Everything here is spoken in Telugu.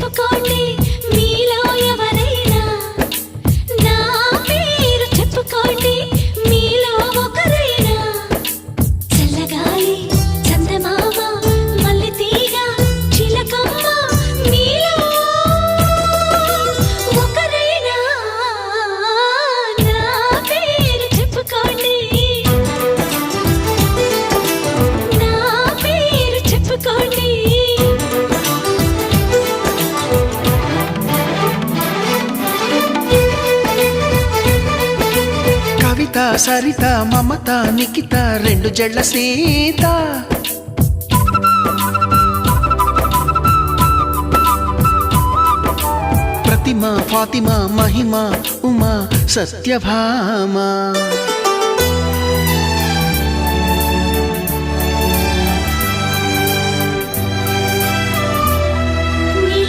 చెప్పుకోండి మీలో ఎవరైనా, నా పేరు చెప్పుకోండి మీలో ఒకరైనా. చల్లగాలి చందమామ మల్లెతీగ చిలకమ్మ మీలో ఒకరైనా, నా పేరు చెప్పుకోండి, నా పేరు చెప్పుకోండి. కవిత సరిత మమత నిఖిత రెండు జళ్ళ సీత, ప్రతిమ ఫాతిమా మహిమ ఉమా సత్యభామ.